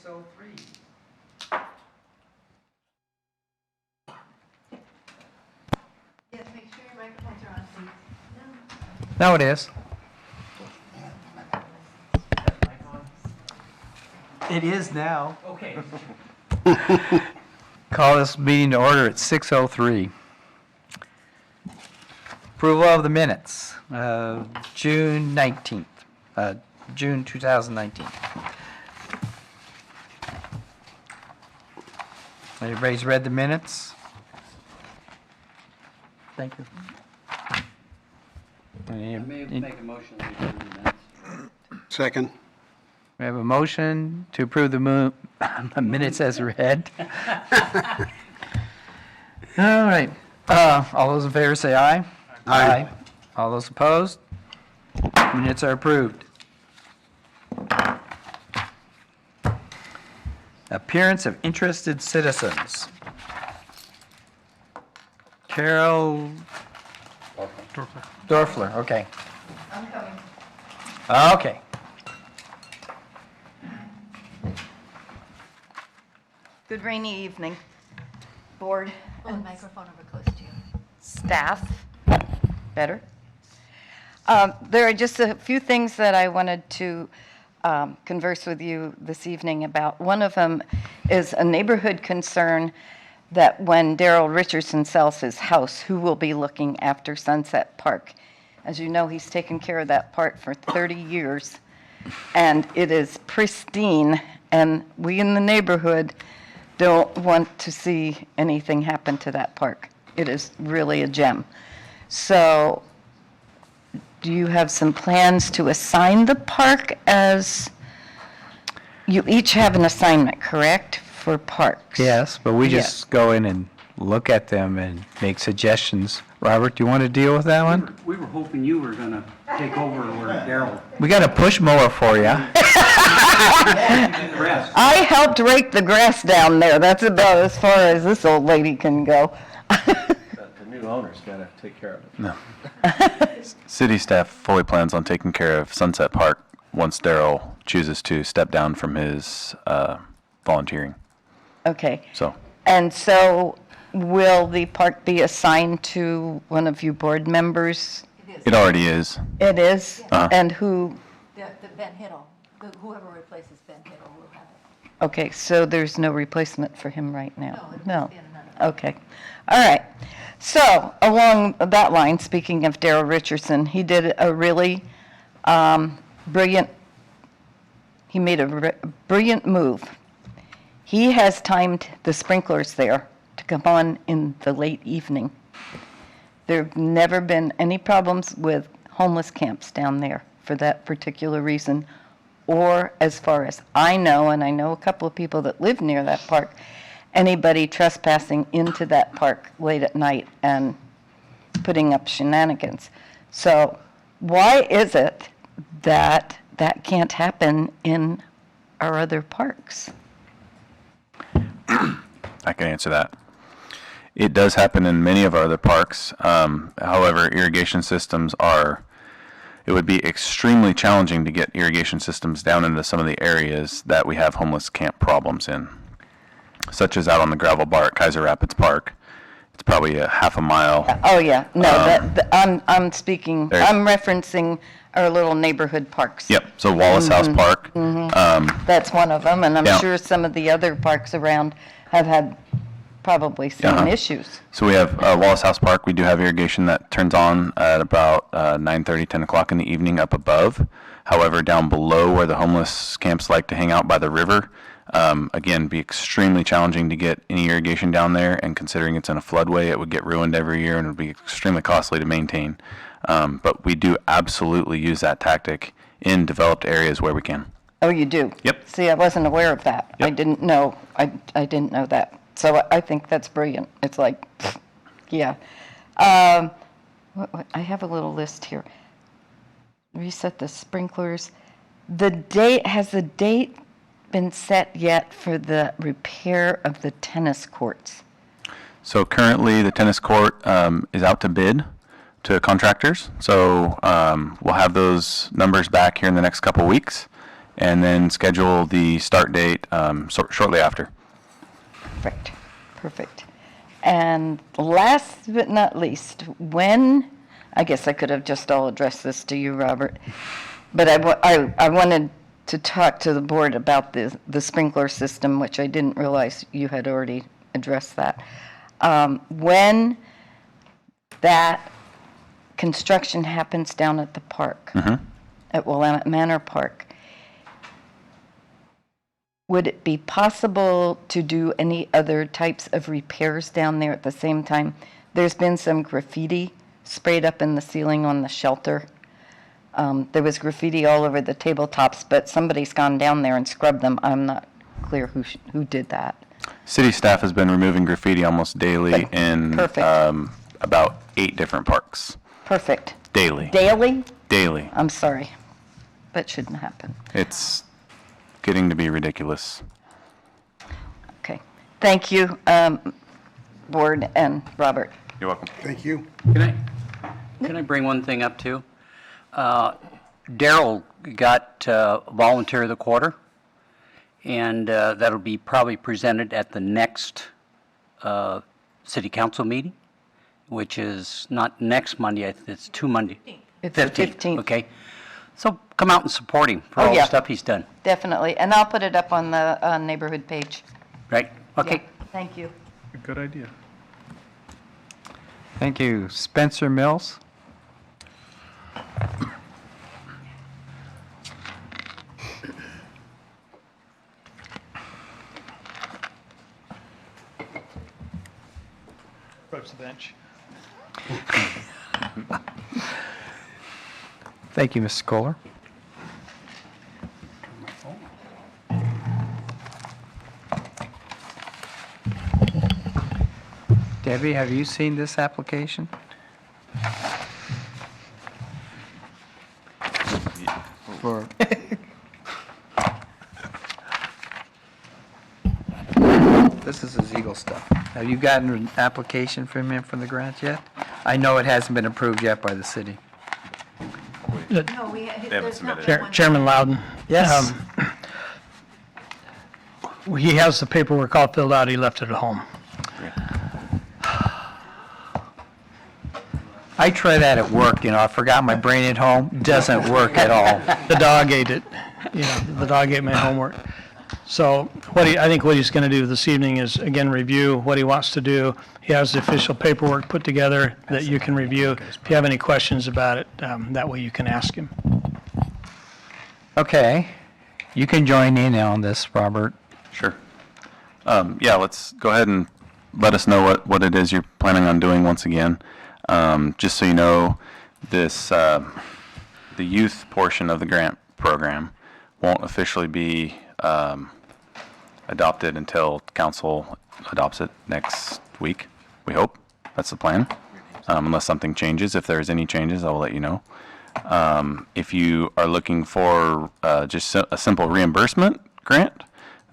6:03. Yes, make sure your microphones are on, please. No, it is. It is now. Okay. Call this meeting to order at 6:03. Approval of the minutes, June 19th, June 2019. Everybody's read the minutes? Thank you. I may make a motion to approve the minutes. Second. We have a motion to approve the minutes as read. All right. All those in favor say aye. Aye. All those opposed? Minutes are approved. Appearance of interested citizens. Carol Dorfler, okay. I'm coming. Okay. Good rainy evening, board Pull the microphone over close to you. staff. Better? There are just a few things that I wanted to converse with you this evening about. One of them is a neighborhood concern that when Daryl Richardson sells his house, who will be looking after Sunset Park? As you know, he's taken care of that park for 30 years, and it is pristine, and we in the neighborhood don't want to see anything happen to that park. It is really a gem. So do you have some plans to assign the park as, you each have an assignment, correct, for parks? Yes, but we Yeah. just go in and look at them and make suggestions. Robert, do you want to deal with that one? We were hoping you were going to take over where Daryl We got a push mower for you. did the rest. I helped rake the grass down there. That's about as far as this old lady can go. The new owner's got to take care of it. No. City staff fully plans on taking care of Sunset Park once Daryl chooses to step down from his volunteering. Okay. So And so will the park be assigned to one of you board members? it already is. It is? Uh-huh. And who? The Ben Hiddle, whoever replaces Ben Hiddle will have it. Okay, so there's no replacement for him right now? No, it No. must be in another. Okay. All right. So along that line, speaking of Daryl Richardson, he did a really brilliant, he made a brilliant move. He has timed the sprinklers there to come on in the late evening. There have never been any problems with homeless camps down there for that particular reason, or as far as I know, and I know a couple of people that live near that park, anybody trespassing into that park late at night and putting up shenanigans. So why is it that that can't happen in our other parks? I can answer that. It does happen in many of our other parks. However, irrigation systems it would be extremely challenging to get irrigation systems down into some of the areas that we have homeless camp problems in, such as out on the gravel bar at Kaiser Rapids Park. It's probably a half a mile. Oh, yeah, no, I'm speaking, There's- I'm referencing our little neighborhood parks. Yep, so Wallace House Park. That's one of them, and I'm Yeah. sure some of the other parks around have had probably same Uh-huh. issues. So we have Wallace House Park. We do have irrigation that turns on at about 9:30, 10 o'clock in the evening up above. However, down below where the homeless camps like to hang out by the river, again, be extremely challenging to get any irrigation down there. And considering it's in a floodway, it would get ruined every year and it would be extremely costly to maintain. But we do absolutely use that tactic in developed areas where we can. Oh, you do? Yep. See, I wasn't aware of that. I Yep. didn't know, I didn't know that. So I think that's brilliant. It's like, yeah. I have a little list here. Reset the sprinklers. Has the date been set yet for the repair of the tennis courts? So currently, the tennis court is out to bid to contractors. So we'll have those numbers back here in the next couple weeks. and then schedule the start date shortly after. Perfect, perfect. And last but not least, when, I guess I could have just all addressed this to you, Robert, but I wanted to talk to the board about the sprinkler system, which I didn't realize you had already addressed that. When that construction happens down at the park, at Willamette Manor Park, would it be possible to do any other types of repairs down there at the same time? There's been some graffiti sprayed up in the ceiling on the shelter. There was graffiti all over the tabletops, but somebody's gone down there and scrubbed them. I'm not clear who did that. City staff has been removing graffiti almost daily in Perfect. about 8 different parks. Perfect. Daily. Daily? Daily. I'm sorry. That shouldn't happen. It's getting to be ridiculous. Okay. Thank you, board and Robert. You're welcome. Thank you. Can I bring one thing up too? Daryl got volunteer of the quarter, and that'll be probably presented at the next city council meeting, which is not next Monday, it's 2 Monday. It's the 15th. Okay. So come out and support him for Oh, all the yeah. stuff he's done, Definitely. And I'll put it up on the neighborhood page. right? Okay. Yeah. Thank you. Good idea. Thank you. Spencer Mills? Approach the bench. Thank you, Mr. Kohler. Debbie, have you seen this application? For This is his Eagle stuff. Have you gotten an application from him for the grant yet? I know it hasn't been approved yet by the city. No, haven't there's not submitted been one. Chairman Loudon. Yes. He has the paperwork all filled out. He left it at home. I try that at work, you know, I forgot my brain at home, doesn't work at all. The dog ate it. You know, the dog ate my homework. So I think what he's going to do this evening is, again, review what he wants to do. He has the official paperwork put together that you can review. If you have any questions about it, that way you can ask him. Okay, you can join in on this, Robert. Sure. Yeah, let's go ahead and let us know what it is you're planning on doing once again. Just so you know, this, the youth portion of the grant program won't officially be adopted until council adopts it next week, we hope. That's the plan. Unless something changes. If there's any changes, I will let you know. If you are looking for just a simple reimbursement grant,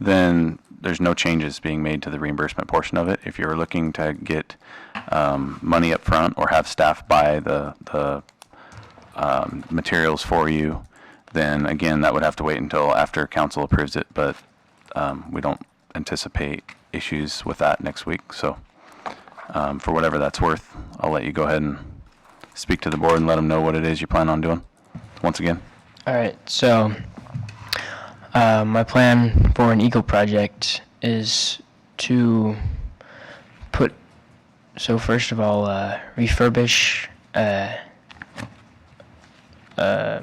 then there's no changes being made to the reimbursement portion of it. If you're looking to get money up front or have staff buy the materials for you, then again, that would have to wait until after council approves it, but we don't anticipate issues with that next week. So for whatever that's worth, I'll let you go ahead and speak to the board and let them know what it is you plan on doing once again. All right, so my plan for an Eagle project is to first of all, refurbish a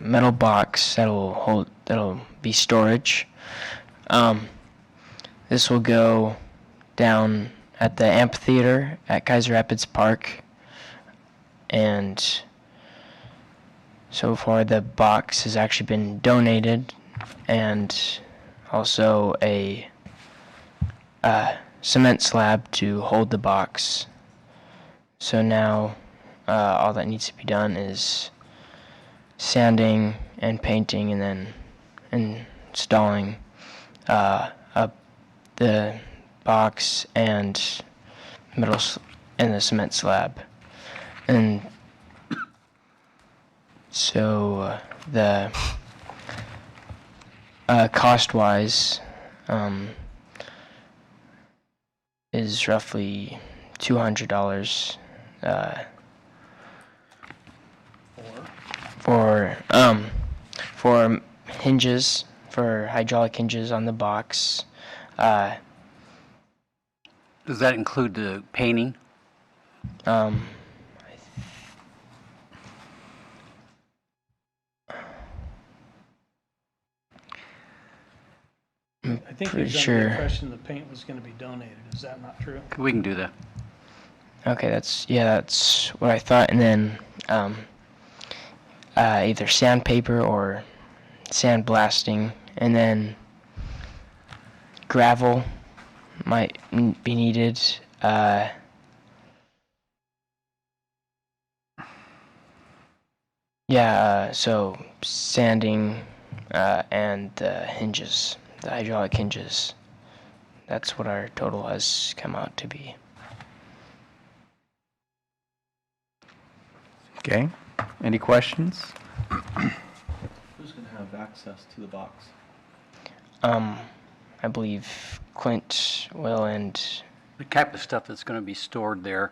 metal box that'll be storage. This will go down at the amphitheater at Kaiser Rapids Park, and so far the box has actually been donated, and also a cement slab to hold the box. So now all that needs to be done is sanding and painting, and then installing the box and and the cement slab. And so Cost-wise, is roughly $200 for hinges, for hydraulic hinges on the box. Does that include the painting? I think Pretty there's under sure. the impression the paint was going to be donated. Is that not true? We can do that. Okay, that's what I thought. And then either sandpaper or sandblasting, and then gravel might be needed. So sanding and the hinges, the hydraulic hinges. That's what our total has come out to be. Okay, any questions? Who's going to have access to the box? I believe Clint will, and The type of stuff that's going to be stored there,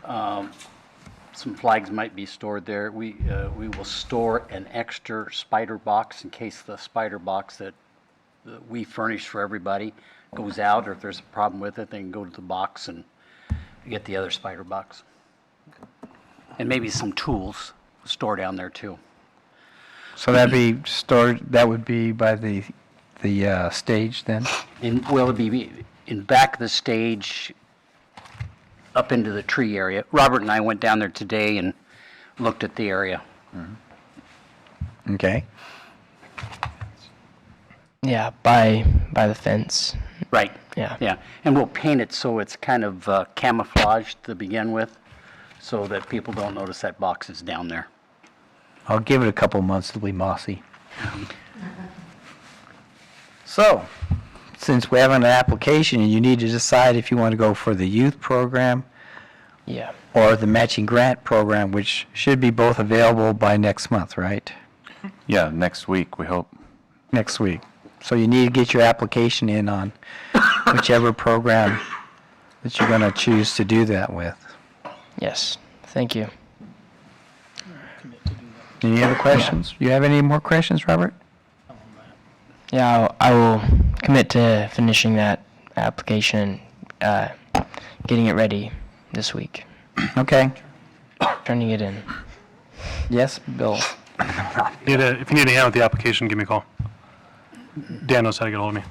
some flags might be stored there. We will store an extra spider box in case the spider box that we furnish for everybody goes out, or if there's a problem with it, they can go to the box and get the other spider box. And maybe some tools stored down there too. So that'd be stored, that would be by the stage then? And will it be in back of the stage, up into the tree area? Robert and I went down there today and looked at the area. Okay, yeah, by the fence. Right. Yeah. Yeah, and we'll paint it so it's kind of camouflaged to begin with, so that people don't notice that box is down there. I'll give it a couple months, it'll be mossy. So, since we have an application, you need to decide if you want to go for the youth program Yeah. or the matching grant program, which should be both available by next month, right? Yeah, next week, we hope. Next week. So you need to get your application in on whichever program that you're going to choose to do that with. Yes. Thank you. Any other questions? You have any more questions, Robert? Yeah, I will commit to finishing that application, getting it ready this week, Okay. turning it in. Yes, Bill? If you need a hand with the application, give me a call. Dan knows how to get a hold of me.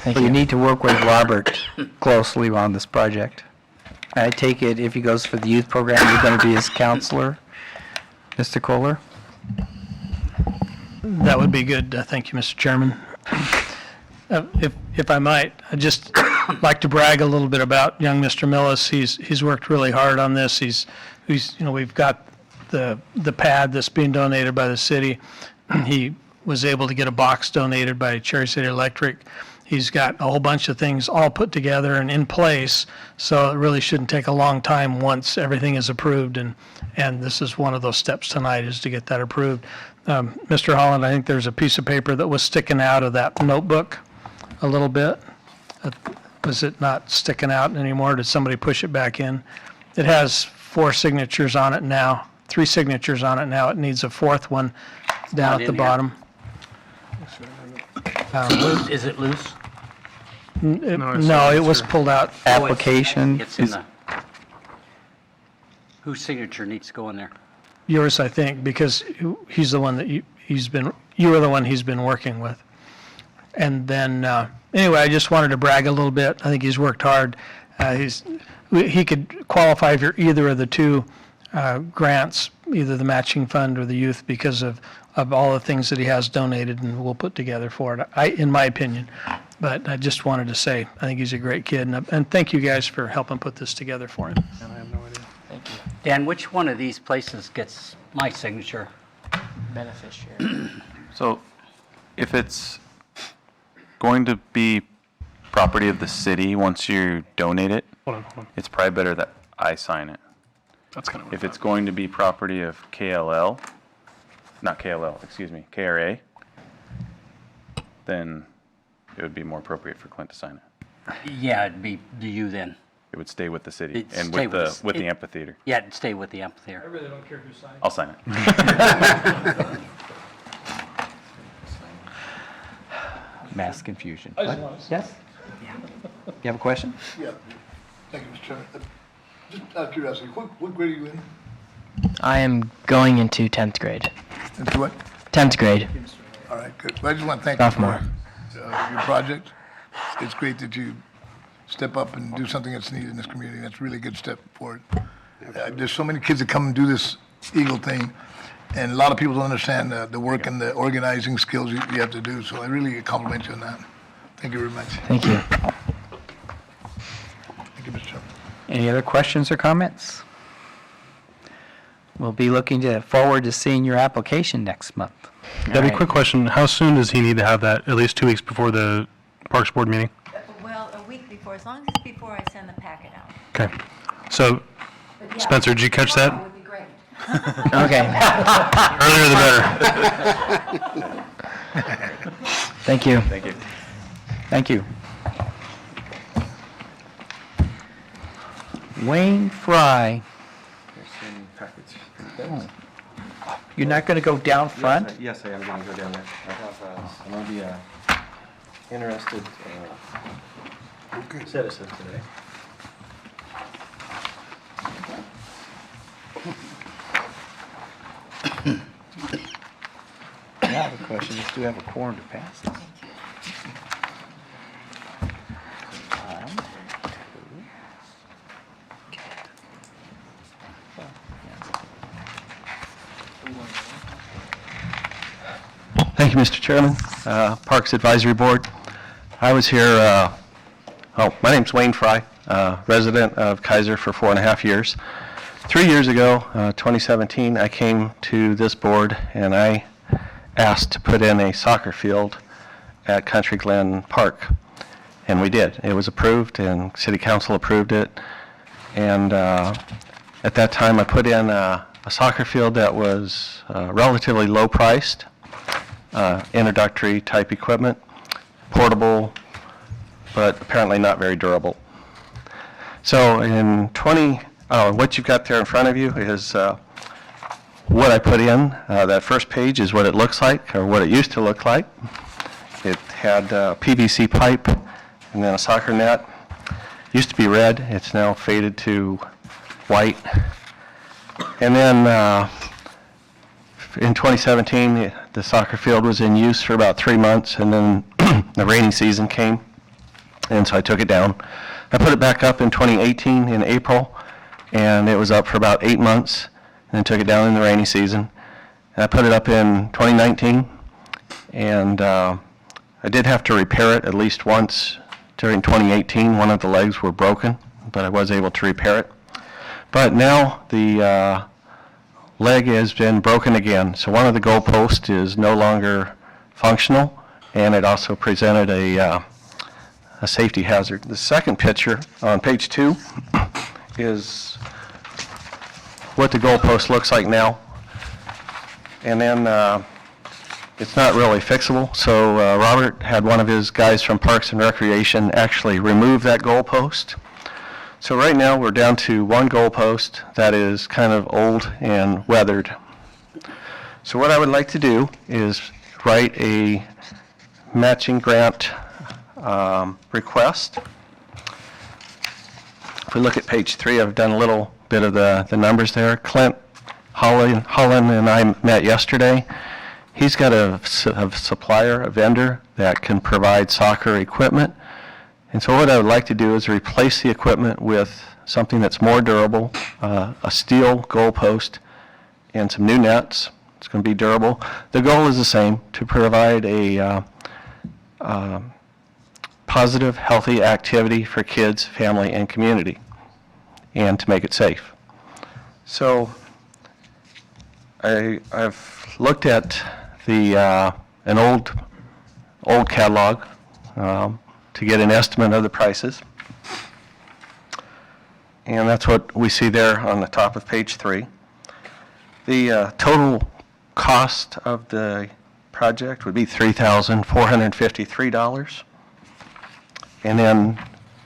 Thank So you you. need to work with Robert closely on this project. I take it if he goes for the youth program, you're going to be his counselor, Mr. Kohler? That would be good. Thank you, Mr. Chairman. If I might, I'd just like to brag a little bit about young Mr. Millis. He's worked really hard on this. We've got the pad that's being donated by the city. He was able to get a box donated by Cherry City Electric. He's got a whole bunch of things all put together and in place, so it really shouldn't take a long time once everything is approved, and this is one of those steps tonight, is to get that approved. Mr. Holland, I think there's a piece of paper that was sticking out of that notebook a little bit. Was it not sticking out anymore? Did somebody push it back in? It has 4 signatures on it now, 3 signatures on it now. It needs a 4th one down Not at the in here. bottom. Is it loose? No, it was pulled out. Application It's in is, the, whose signature needs to go in there? Yours, I think, because he's the one that you were the one he's been working with. And then, anyway, I just wanted to brag a little bit. I think he's worked hard. He could qualify for either of the 2 grants, either the matching fund or the youth, because of all the things that he has donated and will put together for it, in my opinion. But I just wanted to say, I think he's a great kid, and thank you guys for helping put this together for him. Thank you. Dan, which one of these places gets my signature? Beneficiary. So if it's going to be property of the city, once you donate it, Hold on. it's probably better that I sign it. That's kind of If it's going to be property of KLL, not KLL, excuse me, KRA, then it would be more appropriate for Clint to sign it. Yeah, it'd be you then. It would stay with the city It'd and stay with with the, us. with the It- amphitheater. Yeah, it'd stay with the amphitheater. really don't care who signs. I'll sign it. Mass confusion. I just want to- Yes? You have a question? Yeah, thank you, Mr. Chairman. Just out of curiosity, what grade are you in? I am going into 10th grade. Into what? 10th grade. All right, good. Well, I just want to thank you Sophomore. for your project. It's great that you step up and do something that's needed in this community. That's a really good step forward. There's so many kids that come and do this Eagle thing, and a lot of people don't understand the work and the organizing skills you have to do, so I really compliment you on that. Thank you very much. Thank you. Thank you, Mr. Chairman. Any other questions or comments? We'll be looking forward to seeing your application next month. Debbie, quick question. How soon does he need to have that? At least 2 weeks before the Parks Board meeting? Well, a week before, as long as it's before I send the packet out. Okay. So, But yeah, Spencer, did you catch that? tomorrow would be great. Okay. Earlier the better. Thank you. Thank you. Thank you. Wayne Fry, you're not going to go down front? Yes, I am going to go down there. I have, I'm going to be a interested citizen today. I have a question. Just do have a quorum to pass this. Thank you, Mr. Chairman. Parks Advisory Board. I was here, my name's Wayne Fry, resident of Kaiser for 4.5 years. 3 years ago, 2017, I came to this board and I asked to put in a soccer field at Country Glen Park. And we did. It was approved and City Council approved it. And at that time, I put in a soccer field that was relatively low priced. Introductory type equipment, portable, but apparently not very durable. So in what you've got there in front of you is what I put in. That first page is what it looks like, or what it used to look like. It had PVC pipe and then a soccer net. Used to be red, it's now faded to white. And then in 2017, the soccer field was in use for about 3 months, and then the rainy season came, and so I took it down. I put it back up in 2018 in April, and it was up for about 8 months, and then took it down in the rainy season. And I put it up in 2019, and I did have to repair it at least once during 2018. One of the legs were broken, but I was able to repair it. But now the leg has been broken again. So one of the goalposts is no longer functional, and it also presented a safety hazard. The second picture on page 2 is what the goalpost looks like now. And then it's not really fixable. So Robert had one of his guys from Parks and Recreation actually remove that goalpost. So right now, we're down to one goalpost that is kind of old and weathered. So what I would like to do is write a matching grant request. If we look at page 3, I've done a little bit of the numbers there. Clint Holland and I met yesterday. He's got a supplier, a vendor, that can provide soccer equipment. And so what I would like to do is replace the equipment with something that's more durable, a steel goalpost and some new nets. It's going to be durable. The goal is the same, to provide a positive, healthy activity for kids, family, and community, and to make it safe. So I've looked at an old catalog to get an estimate of the prices. And that's what we see there on the top of page 3. The total cost of the project would be $3,453. And then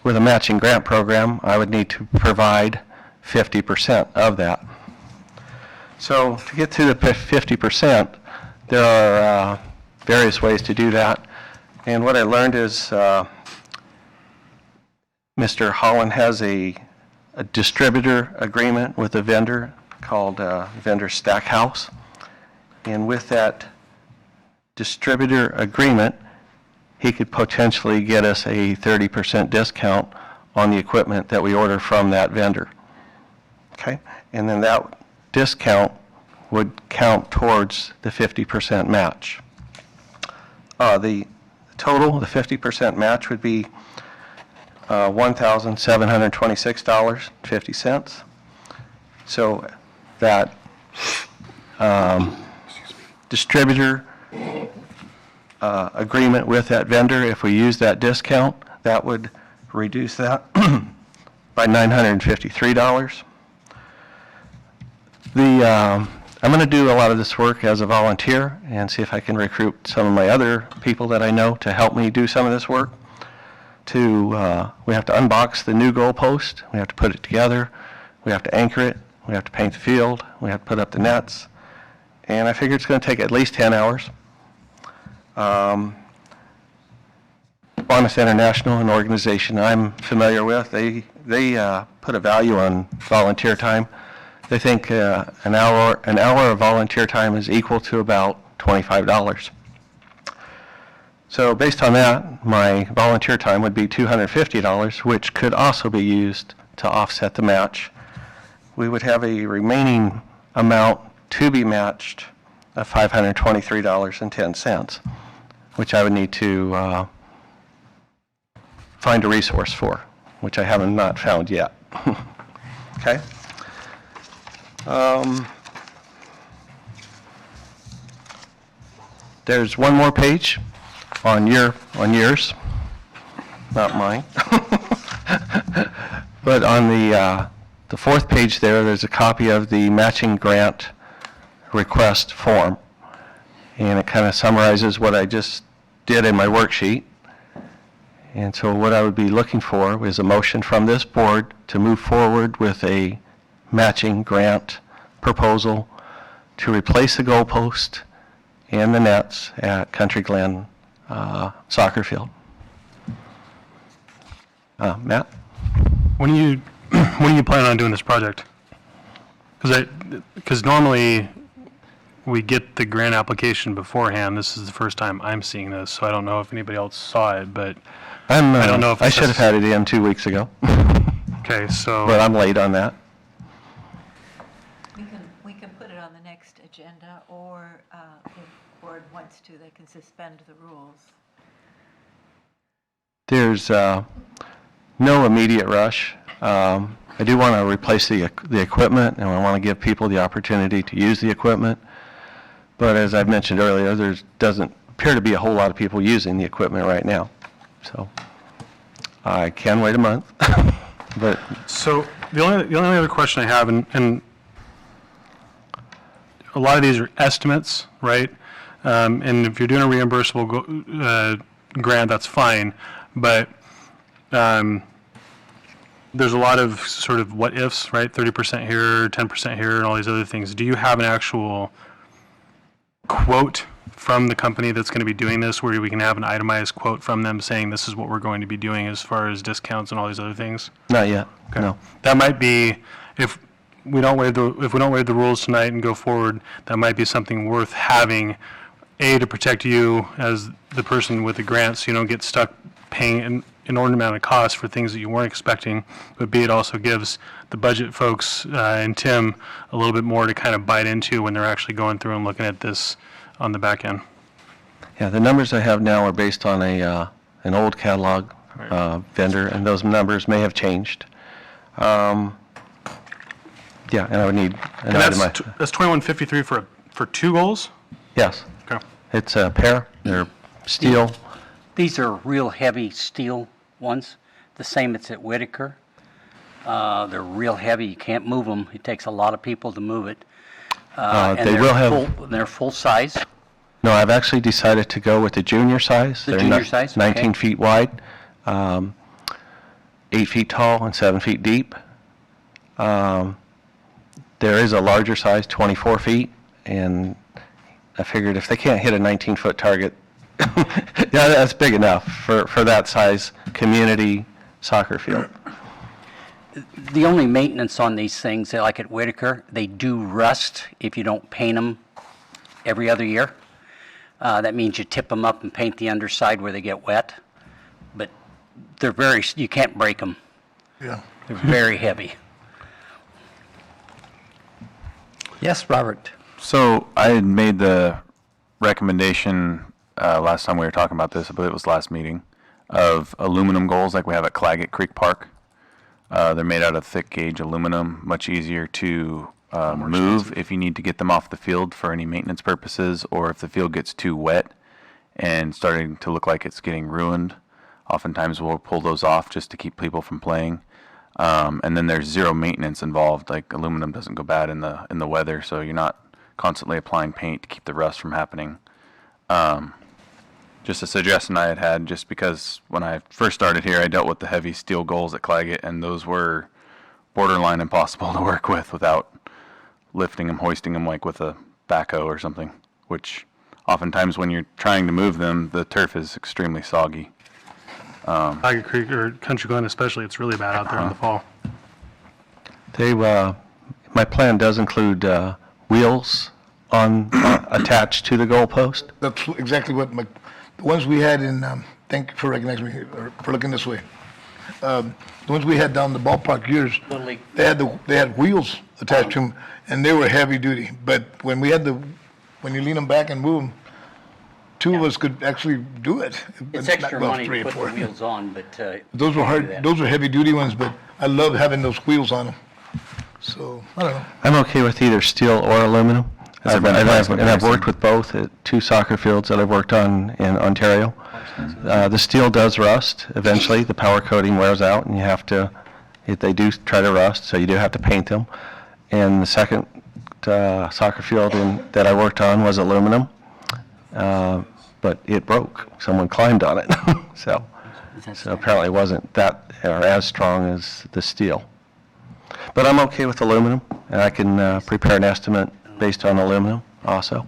with a matching grant program, I would need to provide 50% of that. So to get to the 50%, there are various ways to do that. And what I learned is Mr. Holland has a distributor agreement with a vendor called Vendor Stackhouse. And with that distributor agreement, he could potentially get us a 30% discount on the equipment that we order from that vendor. Okay? And then that discount would count towards the 50% match. The total, the 50% match would be $1,726.50. So that distributor agreement with that vendor, if we use that discount, that would reduce that by $953. I'm going to do a lot of this work as a volunteer and see if I can recruit some of my other people that I know to help me do some of this work. We have to unbox the new goalpost, we have to put it together, we have to anchor it, we have to paint the field, we have to put up the nets, and I figure it's going to take at least 10 hours. Bonus International, an organization I'm familiar with, they put a value on volunteer time. They think an hour of volunteer time is equal to about $25. So based on that, my volunteer time would be $250, which could also be used to offset the match. We would have a remaining amount to be matched of $523.10, which I would need to find a resource for, which I haven't not found yet. Okay? There's one more page on yours, not mine. But on the fourth page there's a copy of the matching grant request form, and it kind of summarizes what I just did in my worksheet. And so what I would be looking for is a motion from this board to move forward with a matching grant proposal to replace the goalpost and the nets at Country Glen soccer field. Matt? When are you planning on doing this project? Because normally we get the grant application beforehand. This is the first time I'm seeing this, so I don't know if anybody else saw it, but I don't know if I should have had it in 2 weeks ago, Okay, so but I'm late on that. We can put it on the next agenda, or if the board wants to, they can suspend the rules. There's no immediate rush. I do want to replace the equipment, and I want to give people the opportunity to use the equipment. But as I've mentioned earlier, there doesn't appear to be a whole lot of people using the equipment right now. So I can wait a month. But So the only other question I have, and a lot of these are estimates, right? And if you're doing a reimbursable grant, that's fine. But there's a lot of sort of what ifs, right? 30% here, 10% here, and all these other things. Do you have an actual quote from the company that's going to be doing this, where we can have an itemized quote from them saying this is what we're going to be doing as far as discounts and all these other things? not yet, Okay. no. That might be, if we don't waive the rules tonight and go forward, that might be something worth having, A, to protect you as the person with the grant, so you don't get stuck paying an inordinate amount of cost for things that you weren't expecting, but B, it also gives the budget folks and Tim a little bit more to kind of bite into when they're actually going through and looking at this on the back end. Yeah, the numbers I have now are based on an old catalog vendor, and those numbers may have changed. Yeah, and I would need an And itemized. that's 2153 for 2 goals? Yes, Okay. it's a pair, they're steel. These are real heavy steel ones, the same it's at Whitaker. They're real heavy, you can't move them. It takes a lot of people to move it. And They they're will have, They're full size? no, I've actually decided to go with the junior size. The They're junior size, 19 okay. feet wide, 8 feet tall, and 7 feet deep. There is a larger size, 24 feet, and I figured if they can't hit a 19-foot target, yeah, that's big enough for that size community soccer field. The only maintenance on these things, like at Whitaker, they do rust if you don't paint them every other year. That means you tip them up and paint the underside where they get wet. But they're you can't break them. Yeah. They're very heavy. Yes, Robert? So I had made the recommendation last time we were talking about this, I believe it was last meeting, of aluminum goals like we have at Claggett Creek Park. They're made out of thick gauge aluminum, much easier to move if you need to get them off the field for any maintenance purposes, or if the field gets too wet and starting to look like it's getting ruined. Oftentimes we'll pull those off just to keep people from playing. And then there's zero maintenance involved. Like aluminum doesn't go bad in the weather, so you're not constantly applying paint to keep the rust from happening. Just a suggestion I had, just because when I first started here, I dealt with the heavy steel goals at Claggett, and those were borderline impossible to work with without lifting them, hoisting them like with a backhoe or something, which oftentimes when you're trying to move them, the turf is extremely soggy. Tiger Creek or Country Glen especially, it's really bad out there in the fall. My plan does include wheels attached to the goalpost. That's exactly what the ones we had in, thank you for recognizing me, or for looking this way. The ones we had down the ballpark years, they had wheels attached to them, and they were heavy duty. But when you lean them back and move them, two of us could actually do it. It's Not- extra well, money three to or put the four. wheels on, but. Those were you hard, can do that. those were heavy duty ones, but I love having those wheels on them. So, I don't know. I'm okay with either steel or aluminum. Has there been a And price I've worked comparison? with both at 2 soccer fields that I've worked on in Ontario. The steel does rust eventually. The power coating wears out, and they do try to rust, so you do have to paint them. And the second soccer field that I worked on was aluminum, but it broke. Someone climbed on it, so apparently it wasn't that or as strong as the steel. But I'm okay with aluminum, and I can prepare an estimate based on aluminum also.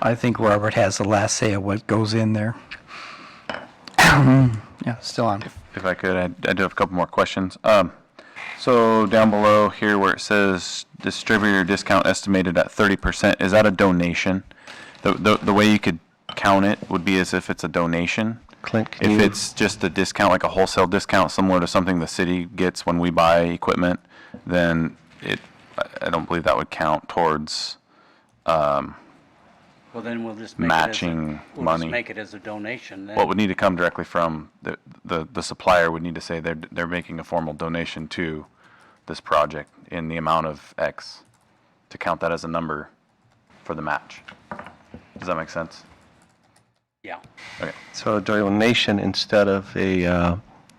I think Robert has the last say of what goes in there. Yeah, still on. If I could, I do have a couple more questions. So down below here where it says distributor discount estimated at 30%, is that a donation? The way you could count it would be as if it's a donation. Clint, can If you- it's just a discount, like a wholesale discount, similar to something the city gets when we buy equipment, then I don't believe that would count towards, Well, then we'll just make matching We'll money. just make it as a donation then. what would need to come directly from the supplier would need to say they're making a formal donation to this project in the amount of X to count that as a number for the match. Does that make sense? Yeah. Okay. So a donation instead of a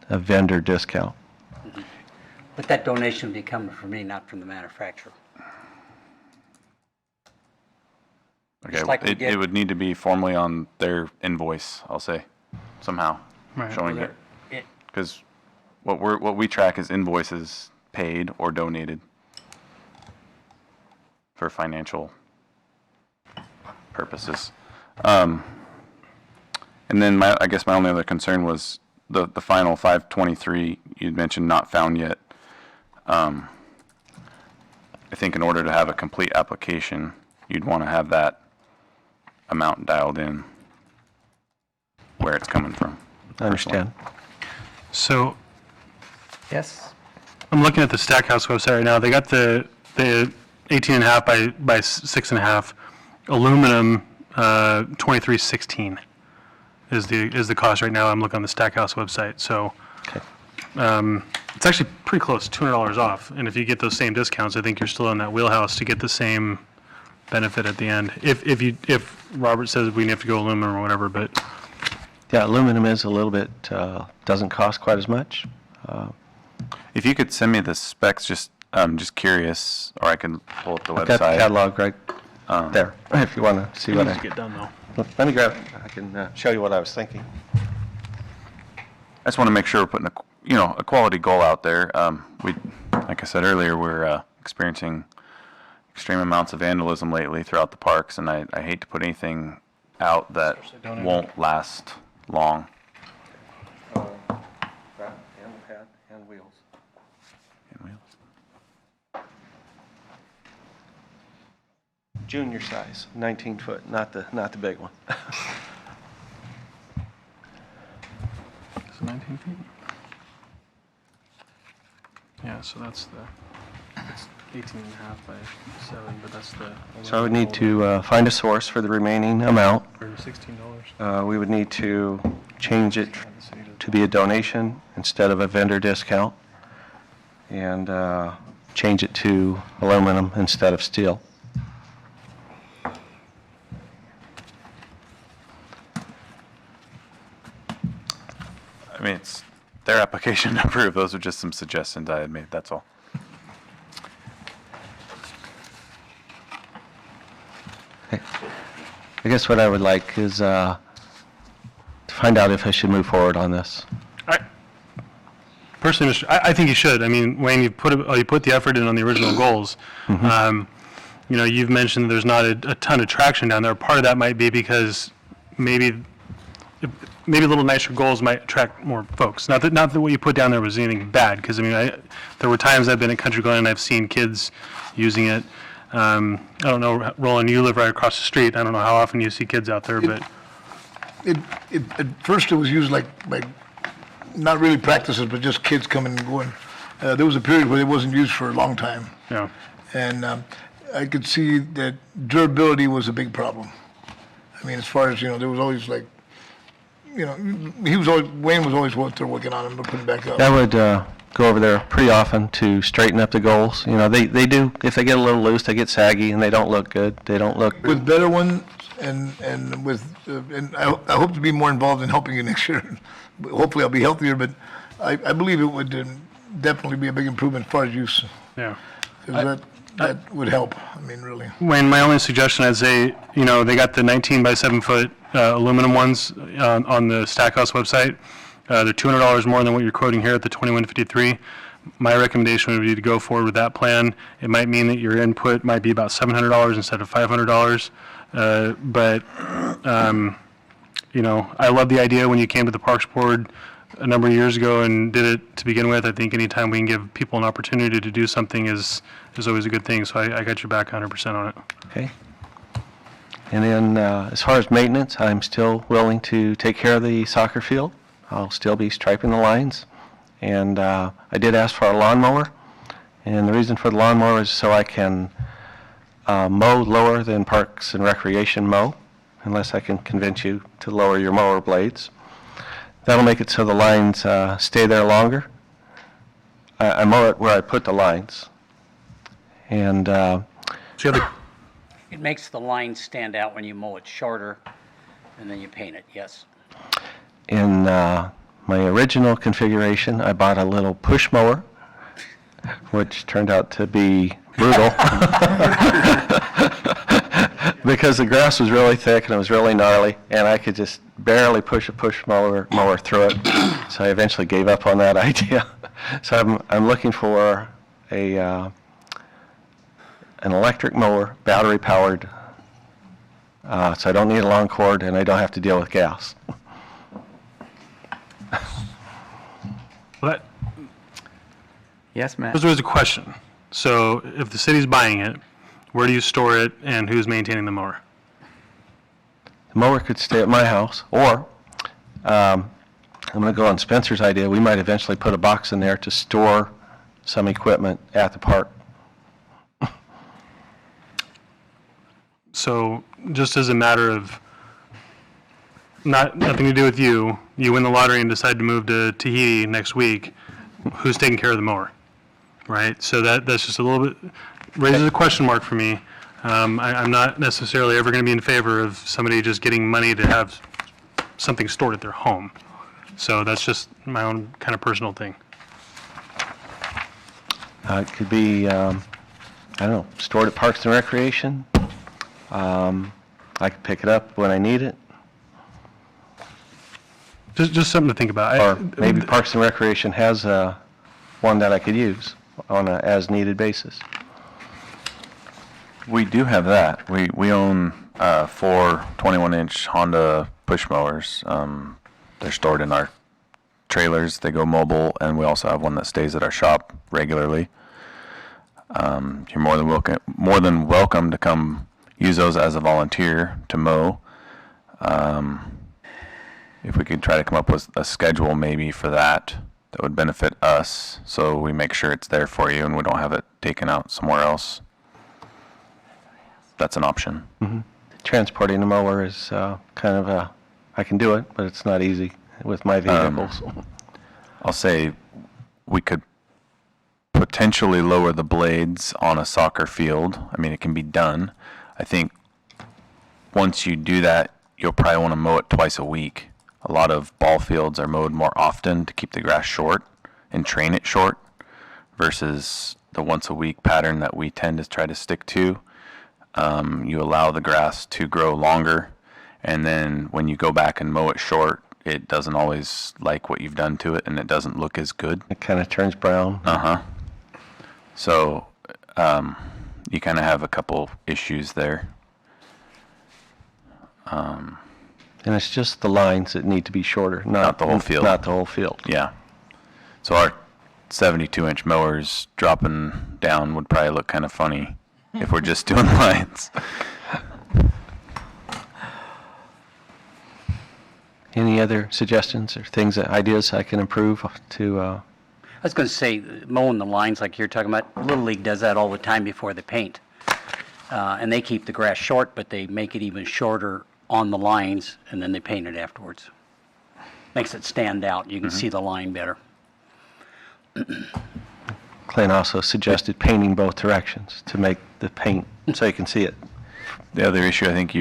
vendor discount. But that donation would be coming from me, not from the manufacturer. Okay, Just like we it get- would need to be formally on their invoice, I'll say, somehow, Right. showing Well, it. it- Because what we track is invoices paid or donated for financial purposes. And then I guess my only other concern was the final 523, you'd mentioned not found yet. I think in order to have a complete application, you'd want to have that amount dialed in, where it's coming from. I understand. So Yes? I'm looking at the Stackhouse website right now. They got the 18.5 by 6.5 aluminum, 2316 is the cost right now. I'm looking on the Stackhouse website. So it's actually pretty close, $200 off. And if you get those same discounts, I think you're still in that wheelhouse to get the same benefit at the end. If Robert says we have to go aluminum or whatever, but Yeah, aluminum is a little bit, doesn't cost quite as much. If you could send me the specs, I'm just curious, or I can pull up the I've got the website. catalog right there, if you want to see It what needs I... to get done, though. Let me grab it. I can show you what I was thinking. I just want to make sure we're putting a quality goal out there. Like I said earlier, we're experiencing extreme amounts of vandalism lately throughout the parks, and I hate to put anything out that won't last long. And pad and wheels. Junior size, 19 foot, not the big one. Is it 19 feet? Yeah, so it's 18 and a half by 7, but that's the... So I would need to find a source for the remaining amount. $16. We would need to change it to be a donation instead of a vendor discount, and change it to aluminum instead of steel. I mean, it's their application to approve. Those are just some suggestions I had made, that's all. I guess what I would like is to find out if I should move forward on this. Personally, I think you should. I mean, Wayne, you put the effort in on the original goals. You know, you've mentioned there's not a ton of traction down there. Part of that might be because maybe a little nicer goals might attract more folks. Not that what you put down there was anything bad, because I mean, there were times I've been at Country Glen and I've seen kids using it. I don't know, Roland, you live right across the street. I don't know how often you see kids out there, but At first, it was used like not really practices, but just kids coming and going. There was a period where it wasn't used for a long time. yeah. And I could see that durability was a big problem. I mean, as far as, there was always like, Wayne was always out there working on them, but putting back up. I would go over there pretty often to straighten up the goals. You know, they do, if they get a little loose, they get saggy and they don't look good. They don't look... With better ones, and with, and I hope to be more involved in helping you next year. Hopefully I'll be healthier, but I believe it would definitely be a big improvement as far as use. Yeah. 'Cause that would help, I mean, really. Wayne, my only suggestion, I'd say, they got the 19 by 7 foot aluminum ones on the Stackhouse website. They're $200 more than what you're quoting here at the 2153. My recommendation would be to go forward with that plan. It might mean that your input might be about $700 instead of $500. But I love the idea when you came to the Parks Board a number of years ago and did it to begin with. I think anytime we can give people an opportunity to do something is always a good thing. So I got your back 100% on it. Okay. And then as far as maintenance, I'm still willing to take care of the soccer field. I'll still be striping the lines. And I did ask for a lawnmower. And the reason for the lawnmower is so I can mow lower than Parks and Recreation mow, unless I can convince you to lower your mower blades. That'll make it so the lines stay there longer. I mow it where I put the lines. And It makes the line stand out when you mow it shorter, and then you paint it, yes. in my original configuration, I bought a little push mower, which turned out to be brutal. Because the grass was really thick and it was really gnarly, and I could just barely push a push mower through it. So I eventually gave up on that idea. So I'm looking for an electric mower, battery powered, so I don't need a long cord and I don't have to deal with gas. Well, Yes, Matt? there was a question. So if the city's buying it, where do you store it and who's maintaining the mower? The mower could stay at my house, or I'm going to go on Spencer's idea. We might eventually put a box in there to store some equipment at the park. So just as a matter of nothing to do with you, you win the lottery and decide to move to Tahiti next week, who's taking care of the mower? Right? So that's just a little bit, raises a question mark for me. I'm not necessarily ever going to be in favor of somebody just getting money to have something stored at their home. So that's just my own kind of personal thing. It could be, I don't know, stored at Parks and Recreation, I can pick it up when I need it, Just something to think about. or maybe Parks and Recreation has one that I could use on a as-needed basis. We do have that. We own 4 21-inch Honda push mowers. They're stored in our trailers. They go mobile, and we also have one that stays at our shop regularly. You're more than welcome to come use those as a volunteer to mow. If we could try to come up with a schedule maybe for that would benefit us, so we make sure it's there for you and we don't have it taken out somewhere else. That's an option. Transporting a mower is kind of I can do it, but it's not easy with my vehicles. I'll say we could potentially lower the blades on a soccer field. I mean, it can be done. I think once you do that, you'll probably want to mow it twice a week. A lot of ball fields are mowed more often to keep the grass short and train it short versus the once a week pattern that we tend to try to stick to. You allow the grass to grow longer, and then when you go back and mow it short, it doesn't always like what you've done to it, and it doesn't look as good. It kind of turns brown. So you kind of have a couple issues there. And it's just the lines that need to be shorter, Not the whole field. Not the whole field. Yeah. So our 72-inch mowers dropping down would probably look kind of funny if we're just doing lines. Any other suggestions or ideas I can improve to? I was going to say, mowing the lines like you're talking about, Little League does that all the time before they paint. And they keep the grass short, but they make it even shorter on the lines, and then they paint it afterwards. Makes it stand out. You can see the line better. Clint also suggested painting both directions to make the paint so you can see it. The other issue I think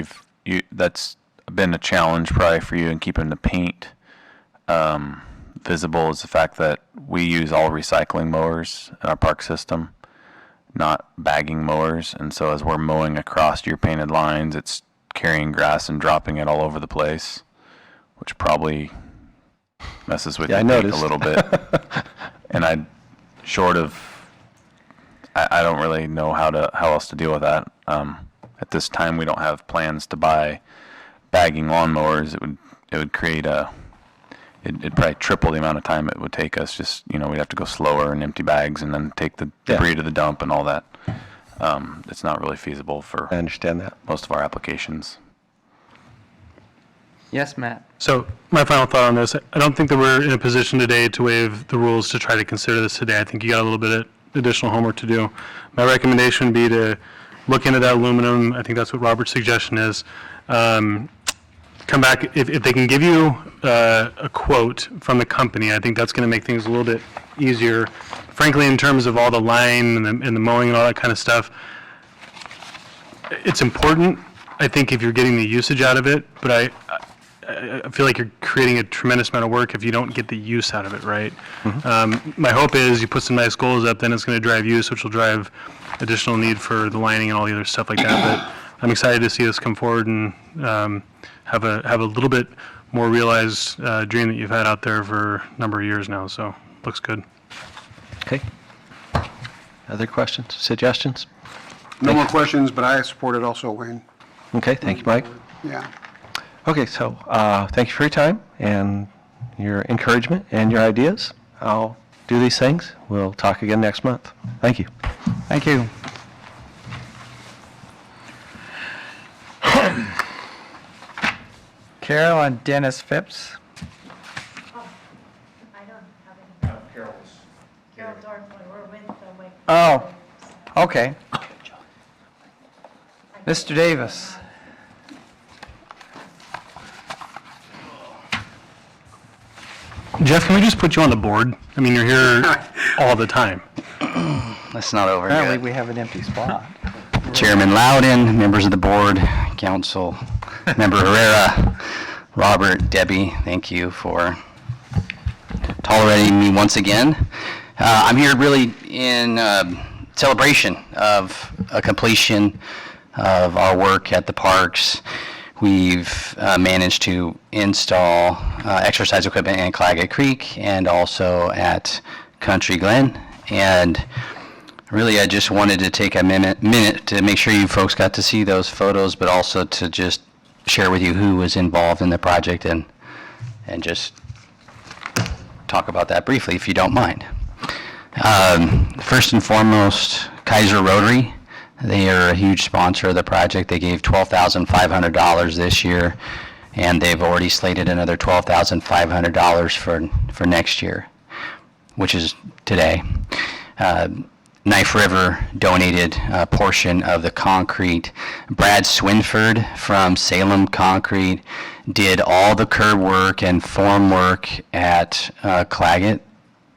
that's been a challenge probably for you in keeping the paint visible is the fact that we use all recycling mowers in our park system, not bagging mowers. And so as we're mowing across your painted lines, it's carrying grass and dropping it all over the place, which probably messes with your paint a little bit. And I don't really know how else to deal with that. At this time, we don't have plans to buy bagging lawnmowers. It would create it'd probably triple the amount of time it would take us. Just, we'd have to go slower and empty bags and then take the debris to the dump and all that. It's not really feasible for I understand that. most of our applications. Yes, Matt? So my final thought on this, I don't think that we're in a position today to waive the rules to try to consider this today. I think you got a little bit of additional homework to do. My recommendation would be to look into that aluminum. I think that's what Robert's suggestion is. Come back, if they can give you a quote from the company, I think that's going to make things a little bit easier. Frankly, in terms of all the line and the mowing and all that kind of stuff, it's important, I think, if you're getting the usage out of it, but I feel like you're creating a tremendous amount of work if you don't get the use out of it, right? My hope is you put some nice goals up, then it's going to drive use, which will drive additional need for the lining and all the other stuff like that. But I'm excited to see this come forward and have a little bit more realized dream that you've had out there for a number of years now. So looks good. Okay. Other questions, suggestions? No more questions, but I support it also, Wayne. Okay, thank you, Mike. Yeah. Okay, so thank you for your time and your encouragement and your ideas. I'll do these things. We'll talk again next month. Thank you. Thank you. Carol and Dennis Phipps. Oh, okay. Mr. Davis. Jeff, can we just put you on the board? I mean, you're here all the time. That's not over Apparently, yet. we have an empty spot. Chairman Loudon, members of the board, council, member Herrera, Robert, Debbie, thank you for tolerating me once again. I'm here really in celebration of a completion of our work at the parks. We've managed to install exercise equipment in Claggett Creek and also at Country Glen. And really, I just wanted to take a minute to make sure you folks got to see those photos, but also to just share with you who was involved in the project and just talk about that briefly, if you don't mind. First and foremost, Kaiser Rotary. They are a huge sponsor of the project. They gave $12,500 this year, and they've already slated another $12,500 for next year, which is today. Knife River donated a portion of the concrete. Brad Swinford from Salem Concrete did all the curb work and form work at Claggett,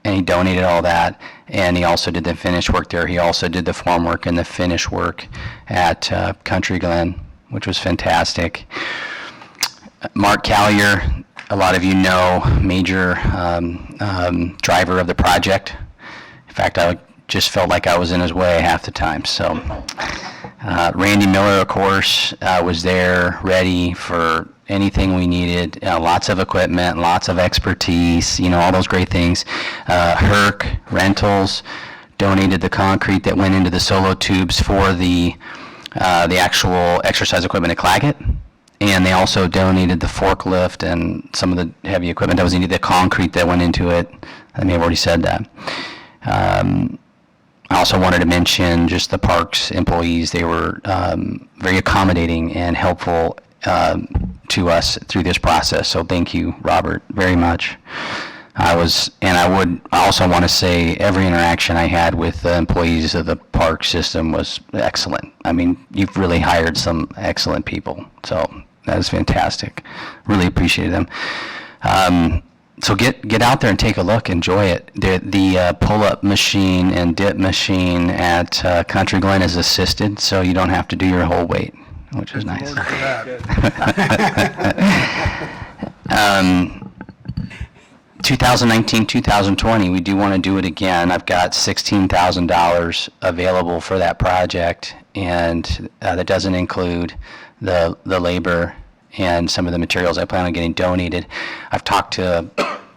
and he donated all that. And he also did the finish work there. He also did the form work and the finish work at Country Glen, which was fantastic. Mark Callier, a lot of you know, major driver of the project. In fact, I just felt like I was in his way half the time. So Randy Miller, of course, was there ready for anything we needed. Lots of equipment, lots of expertise, all those great things. Herc Rentals donated the concrete that went into the solo tubes for the actual exercise equipment at Claggett. And they also donated the forklift and some of the heavy equipment that was needed, the concrete that went into it. I may have already said that. I also wanted to mention just the parks employees. They were very accommodating and helpful to us through this process. So thank you, Robert, very much. I also want to say every interaction I had with the employees of the park system was excellent. I mean, you've really hired some excellent people. So that is fantastic. Really appreciated them. So get out there and take a look, enjoy it. The pull-up machine and dip machine at Country Glen is assisted, so you don't have to do your whole weight, which is nice. 2019, 2020, we do want to do it again. I've got $16,000 available for that project, and that doesn't include the labor and some of the materials I plan on getting donated. I've talked to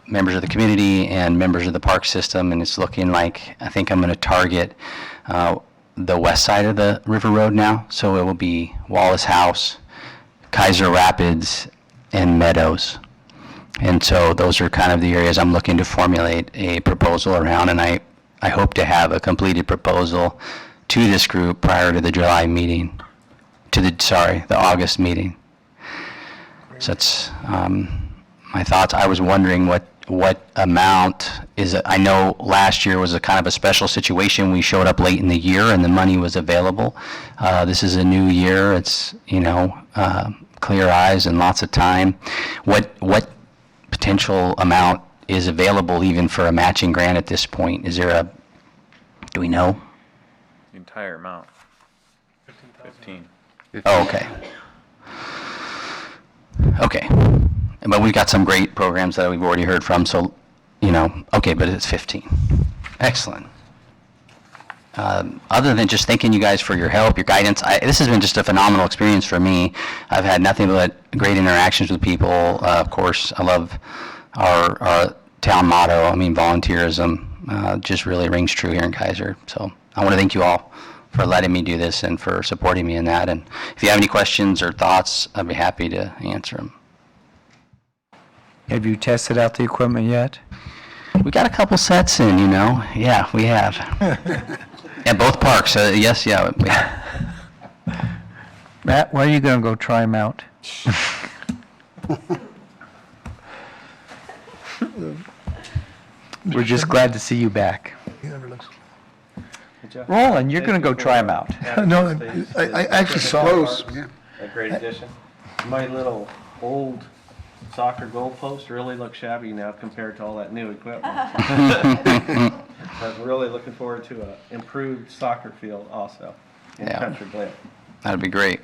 members of the community and members of the park system, and it's looking like I think I'm going to target the west side of the River Road now. So it will be Wallace House, Kaiser Rapids, and Meadows. And so those are kind of the areas I'm looking to formulate a proposal around, and I hope to have a completed proposal to this group prior to the July meeting, the August meeting. So that's my thoughts. I was wondering what amount is it. I know last year was a kind of a special situation. We showed up late in the year and the money was available. This is a new year. It's, clear eyes and lots of time. What potential amount is available even for a matching grant at this point? Do we know? The entire amount. 15. Oh, okay. Okay. But we've got some great programs that we've already heard from, so, okay, but it's 15. Excellent. Other than just thanking you guys for your help, your guidance, this has been just a phenomenal experience for me. I've had nothing but great interactions with people. Of course, I love our town motto. Volunteerism just really rings true here in Kaiser. So I want to thank you all for letting me do this and for supporting me in that. And if you have any questions or thoughts, I'd be happy to answer them. Have you tested out the equipment yet? We got a couple sets in, Yeah, we have. At both parks, yes, yeah. We have. Matt, why are you going to go try them out? We're just glad to see you back. He never looks. Roland, you're going to go try them out. No, I actually saw Close, it. yeah. A great addition. My little old soccer goalpost really looks shabby now compared to all that new equipment. I'm really looking forward to an improved soccer field also in Yeah. Country Glen. That'd be great.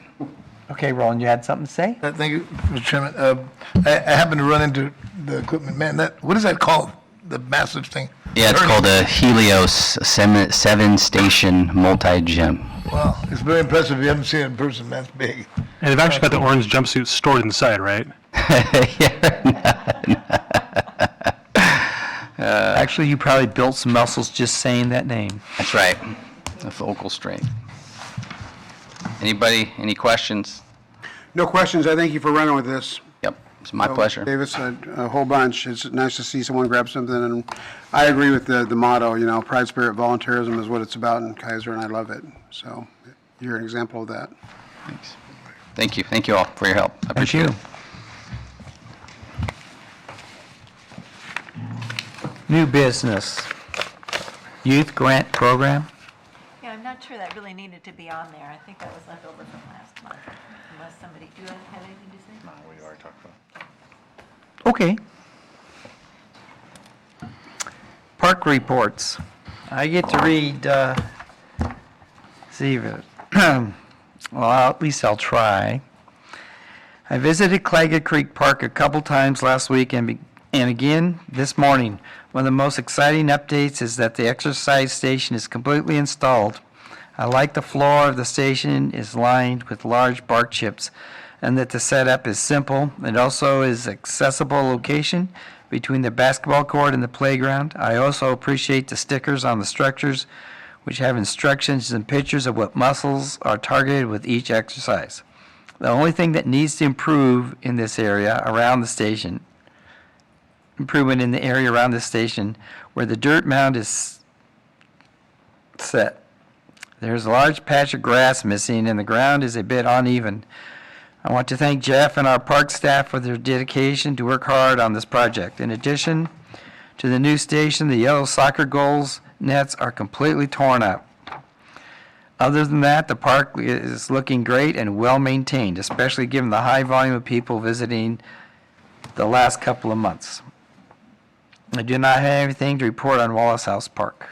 Okay, Roland, you had something to say? Thank you, Mr. Chairman. I happened to run into the equipment man. What is that called? The massive thing? Yeah, it's called a Helios 7-station multi-gym. Wow, it's very impressive. You haven't seen it in person, man. It's big. And they've actually got the orange jumpsuits stored inside, right? Actually, you probably built some muscles just saying that name. That's right. The focal strength. Anybody, any questions? No questions. I thank you for running with this. Yep, it's my pleasure. Davis, a whole bunch. It's nice to see someone grab something, and I agree with the motto, you know, pride, spirit, volunteerism is what it's about in Kaiser, and I love it. So you're an example of that. Thanks. Thank you. Thank you all for your help. I appreciate it. New business. Youth grant program. Yeah, I'm not sure that really needed to be on there. I think that was left over from last month, unless somebody, do you have anything to say? No, we already talked about it. Okay. Park reports. I get to read, see if it, well, at least I'll try. I visited Claggett Creek Park a couple times last week and again this morning. One of the most exciting updates is that the exercise station is completely installed. I like the floor of the station is lined with large bark chips and that the setup is simple. It also is accessible location between the basketball court and the playground. I also appreciate the stickers on the structures which have instructions and pictures of what muscles are targeted with each exercise. The only thing that needs to improve in this area around the station, improvement in the area around the station where the dirt mound is set. There's a large patch of grass missing and the ground is a bit uneven. I want to thank Jeff and our park staff for their dedication to work hard on this project. In addition to the new station, the yellow soccer goals nets are completely torn up. Other than that, the park is looking great and well maintained, especially given the high volume of people visiting the last couple of months. I do not have anything to report on Wallace House Park.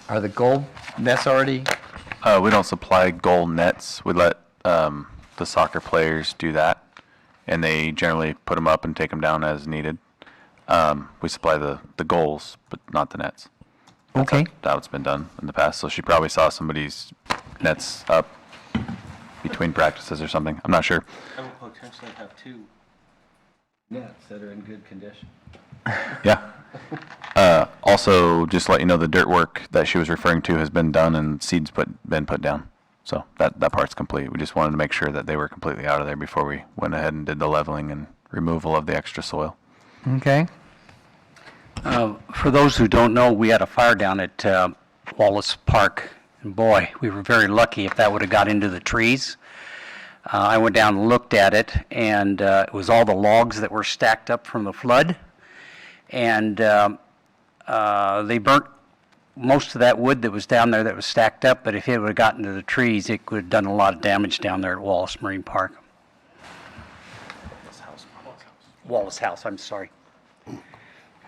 Are the goal nets already? We don't supply goal nets. We let the soccer players do that, and they generally put them up and take them down as needed. We supply the goals, but not the nets. Okay. That's how it's been done in the past. So she probably saw somebody's nets up between practices or something. I'm not sure. I will potentially have 2 nets that are in good condition. Yeah. Also, just to let you know, the dirt work that she was referring to has been done and seeds been put down. So that part's complete. We just wanted to make sure that they were completely out of there before we went ahead and did the leveling and removal of the extra soil. Okay. For those who don't know, we had a fire down at Wallace Park, and boy, we were very lucky if that would have got into the trees. I went down and looked at it, and it was all the logs that were stacked up from the flood, and they burnt most of that wood that was down there that was stacked up, but if it would have gotten to the trees, it could have done a lot of damage down there at Wallace Marine Park. Wallace House, I'm sorry.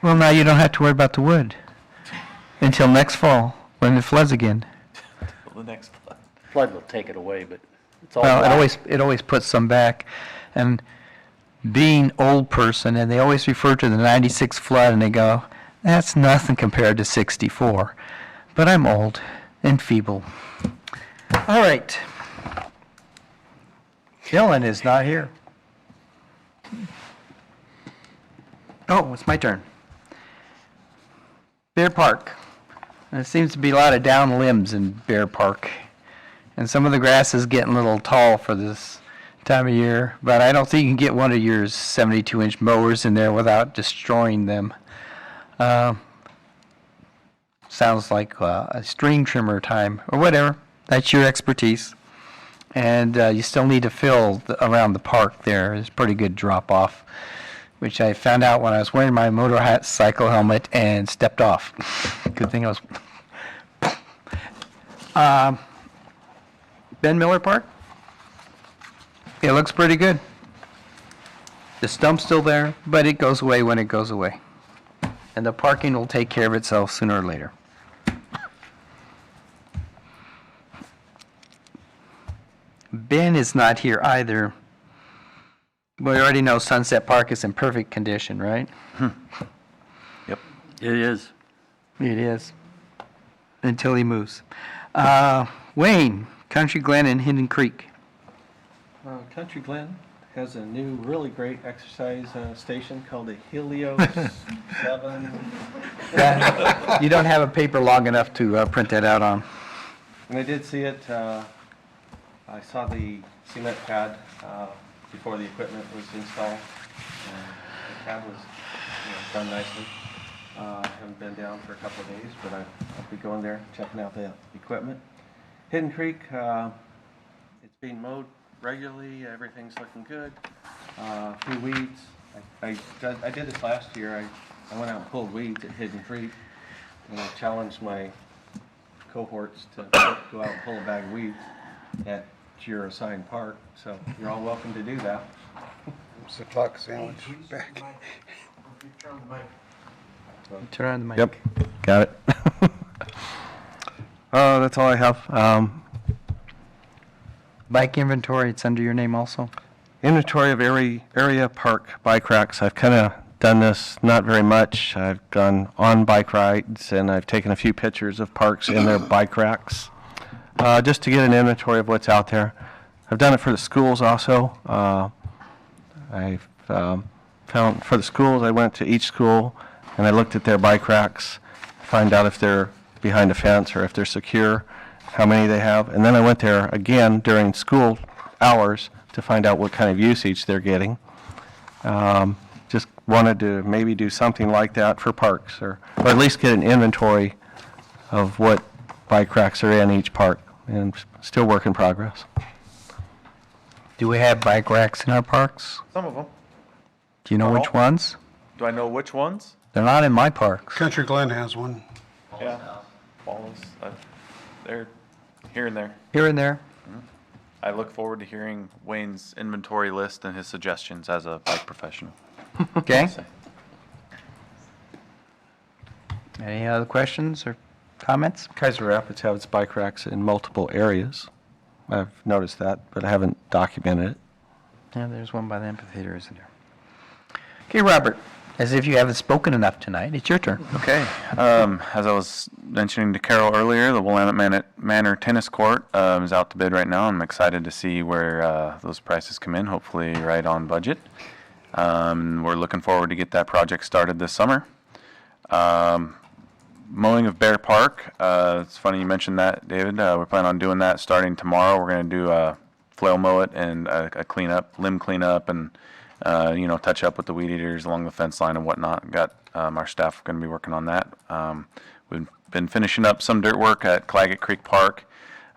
Well, now you don't have to worry about the wood until next fall when it floods again. The next flood. Flood will take it away, but it's all Well, black. it always puts some back. And being old person, and they always refer to the 96 flood, and they go, that's nothing compared to 64. But I'm old and feeble. All right. Dylan is not here. Oh, it's my turn. Bear Park. There seems to be a lot of down limbs in Bear Park. And some of the grass is getting a little tall for this time of year, but I don't think you can get one of your 72-inch mowers in there without destroying them. Sounds like a string trimmer time, or whatever. That's your expertise. And you still need to fill around the park there. It's pretty good drop-off, which I found out when I was wearing my motorcycle helmet and stepped off. Good thing I was... Ben Miller Park? It looks pretty good. The stump's still there, but it goes away when it goes away. And the parking will take care of itself sooner or later. Ben is not here either. We already know Sunset Park is in perfect condition, right? It is. It is. Until he moves. Wayne, Country Glen and Hidden Creek. Country Glen has a new really great exercise station called the Helios 7. You don't have a paper long enough to print that out on. And I did see it, I saw the cement pad before the equipment was installed. The pad was done nicely. Haven't been down for a couple of days, but I'll be going there, checking out the equipment. Hidden Creek, it's being mowed regularly, everything's looking good. A few weeds. I did this last year. I went out and pulled weeds at Hidden Creek, and I challenged my cohorts to go out and pull a bag of weeds at your assigned park, so you're all welcome to do that. It's a clock sandwich back. Turn on the mic. Yep, got it. That's all I have. Bike inventory, it's under your name also? Inventory of area park bike racks. I've kind of done this not very much. I've gone on bike rides and I've taken a few pictures of parks in their bike racks just to get an inventory of what's out there. I've done it for the schools also. I've found for the schools, I went to each school and I looked at their bike racks, find out if they're behind a fence or if they're secure, how many they have. And then I went there again during school hours to find out what kind of usage they're getting. Just wanted to maybe do something like that for parks or at least get an inventory of what bike racks are in each park, and still work in progress. Do we have bike racks in our parks? Some of them. Do you know which ones? Do I know which ones? They're not in my parks. Country Glen has one. Yeah. Wallace, they're here and there. Here and there. I look forward to hearing Wayne's inventory list and his suggestions as a bike professional. Okay. Any other questions or comments? Kaiser Rapids has bike racks in multiple areas. I've noticed that, but I haven't documented it. Yeah, there's one by the amphitheater, isn't there? Okay, Robert, as if you haven't spoken enough tonight, it's your turn. Okay. As I was mentioning to Carol earlier, the Willamette Manor Tennis Court is out to bid right now. I'm excited to see where those prices come in, hopefully right on budget. We're looking forward to get that project started this summer. Mowing of Bear Park. It's funny you mentioned that, David. We're planning on doing that starting tomorrow. We're going to do a flail mow it and a cleanup, limb cleanup, and touch up with the weed eaters along the fence line and whatnot. Got our staff going to be working on that. We've been finishing up some dirt work at Claggett Creek Park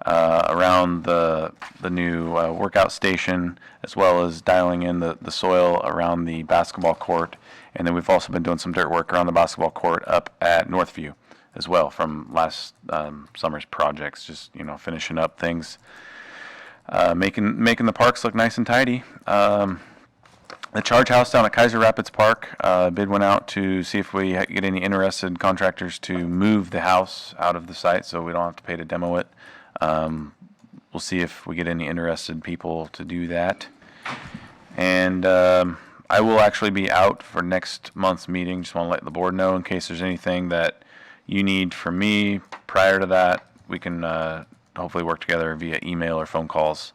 around the new workout station, as well as dialing in the soil around the basketball court. And then we've also been doing some dirt work around the basketball court up at Northview as well from last summer's projects, just finishing up things, making the parks look nice and tidy. The Charge House down at Kaiser Rapids Park, bid went out to see if we get any interested contractors to move the house out of the site so we don't have to pay to demo it. We'll see if we get any interested people to do that. And I will actually be out for next month's meeting. Just want to let the board know in case there's anything that you need from me prior to that. We can hopefully work together via email or phone calls.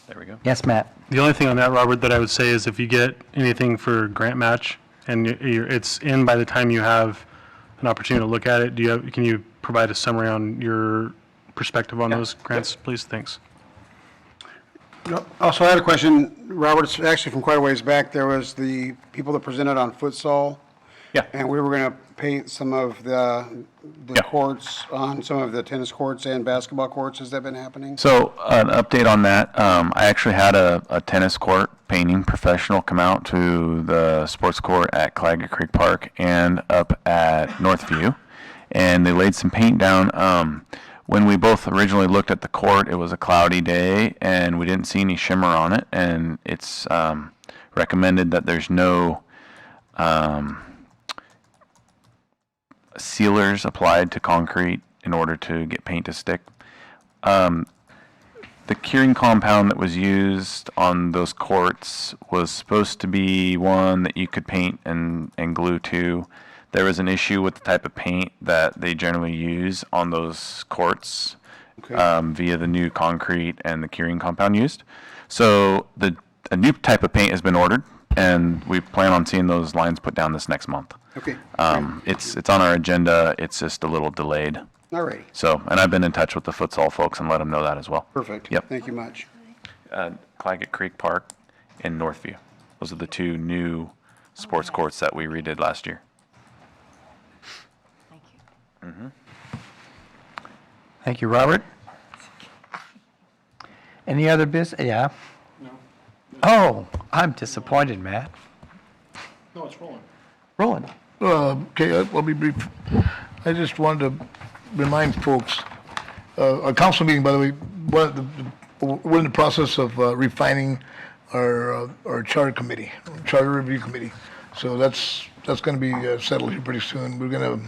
There we go. Yes, Matt. The only thing on that, Robert, that I would say is if you get anything for grant match and it's in by the time you have an opportunity to look at it, can you provide a summary on your perspective on those grants, please? Thanks. Also, I had a question, Robert, it's actually from quite a ways back. There was the people that presented on futsal. Yeah. And we were going to paint some of the courts on some of the tennis courts and basketball courts. Has that been happening? So an update on that, I actually had a tennis court painting professional come out to the sports court at Claggett Creek Park and up at Northview, and they laid some paint down. When we both originally looked at the court, it was a cloudy day, and we didn't see any shimmer on it, and it's recommended that there's no sealers applied to concrete in order to get paint to stick. the curing compound that was used on those courts was supposed to be one that you could paint and glue to. There was an issue with the type of paint that they generally use on those courts via the new concrete and the curing compound used. So a new type of paint has been ordered, and we plan on seeing those lines put down this next month. Okay. It's on our agenda. It's just a little delayed. All righty. So, and I've been in touch with the futsal folks and let them know that as well. Perfect. Yep. Thank you much. Claggett Creek Park and Northview. Those are the two new sports courts that we redid last year. Thank you. Thank you, Robert. Any other business? Yeah? No. Oh, I'm disappointed, Matt. No, it's rolling. Roland? Okay, I'll be brief. I just wanted to remind folks, our council meeting, by the way, we're in the process of refining our charter committee, charter review committee. So that's going to be settled here pretty soon. We're going to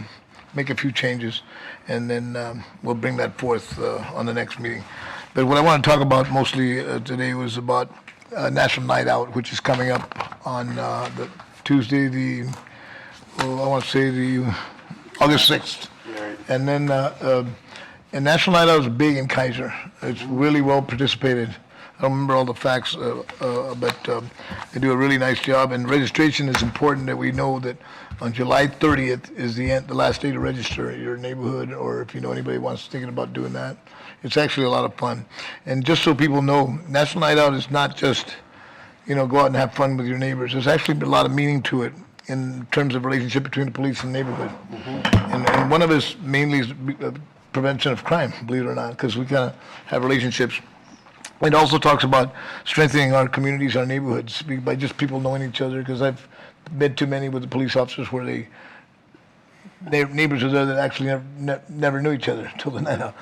make a few changes, and then we'll bring that forth on the next meeting. But what I want to talk about mostly today was about National Night Out, which is coming up on the Tuesday, I want to say the August 6th. And then, and National Night Out is big in Kaiser. It's really well participated. I don't remember all the facts, but they do a really nice job. And registration is important, that we know that on July 30th is the last day to register your neighborhood, or if you know anybody wants thinking about doing that. It's actually a lot of fun. And just so people know, National Night Out is not just, go out and have fun with your neighbors. There's actually a lot of meaning to it in terms of relationship between the police and neighborhood. And one of it mainly is prevention of crime, believe it or not, because we kind of have relationships. It also talks about strengthening our communities, our neighborhoods, by just people knowing each other, because I've been to many with the police officers where their neighbors are there that actually never knew each other until the night out.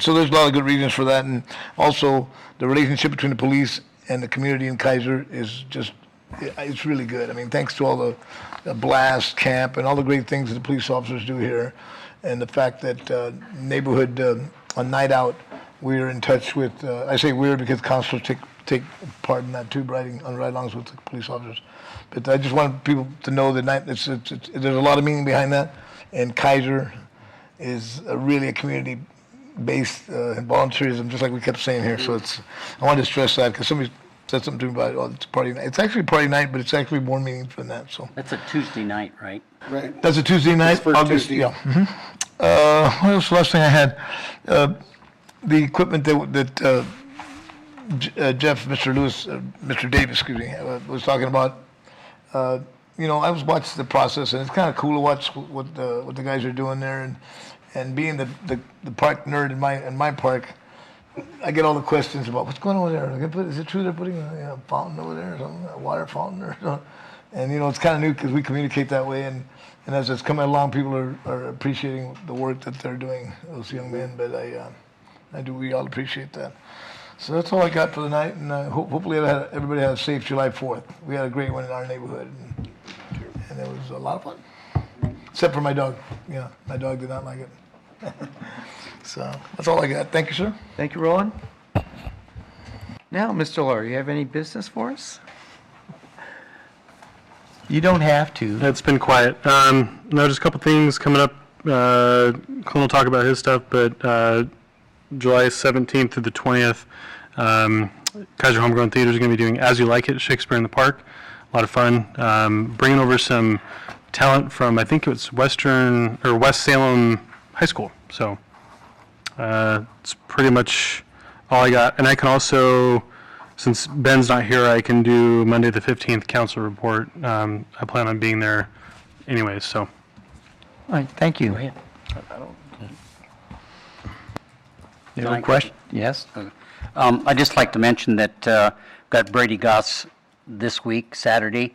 So there's a lot of good reasons for that. And also, the relationship between the police and the community in Kaiser is just, it's really good. I mean, thanks to all the blast, camp, and all the great things that the police officers do here, and the fact that neighborhood on Night Out, we're in touch with, I say we're because counselors take part in that too, on ride-alongs with the police officers. But I just want people to know that there's a lot of meaning behind that, and Kaiser is really a community-based volunteerism, just like we kept saying here. So I wanted to stress that because somebody said something to me about, it's party night. It's actually party night, but it's actually more meaningful than that. So That's a Tuesday night, right? Right. that's a Tuesday night, first August. Tuesday. Yeah. What else? The last thing I had, the equipment that Jeff, Mr. Lewis, Mr. Davis, excuse me, was talking about. I was watching the process, and it's kind of cool to watch what the guys are doing there, and being the park nerd in my park, I get all the questions about what's going on over there. Is it true they're putting a fountain over there or something, a water fountain or something? And it's kind of new because we communicate that way, and as it's coming along, people are appreciating the work that they're doing, those young men. But we all appreciate that. So that's all I got for the night, and hopefully everybody had a safe July 4th. We had a great one in our neighborhood, and it was a lot of fun. Except for my dog. Yeah, my dog did not like it. So that's all I got. Thank you, sir. Thank you, Roland. Now, Mr. Laura, you have any business for us? You don't have to. It's been quiet. No, just a couple things coming up. Clint will talk about his stuff, but July 17th through the 20th, Kaiser Homegrown Theater is going to be doing As You Like It, Shakespeare in the Park. A lot of fun. Bringing over some talent from, I think it's West Salem High School. So it's pretty much all I got. And I can also, since Ben's not here, I can do Monday the 15th council report. I plan on being there anyways, so. All right, thank you. Go ahead. You have a question? Yes? I'd just like to mention that got Brady Goss this week, Saturday,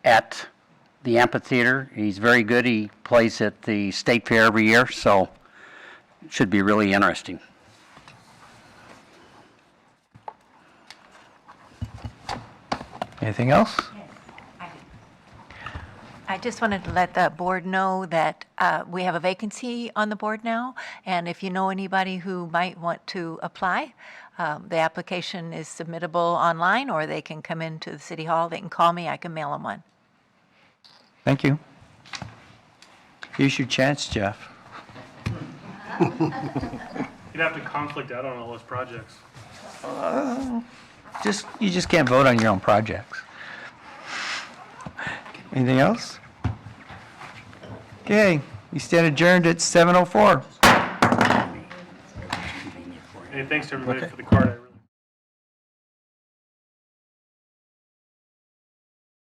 at the amphitheater. He's very good. He plays at the state fair every year, so it should be really interesting. Anything else? Yes, I I just wanted to let the board know that we have a vacancy on the board now, and if you know anybody who might want to apply, the application is submittable online, or they can come into the city hall. They can call me, I can mail them one. Thank you. Here's your chance, Jeff. You'd have to conflict out on all those projects. You just can't vote on your own projects. Anything else? Okay, we stand adjourned at 7:04. Hey, thanks to everybody for the card.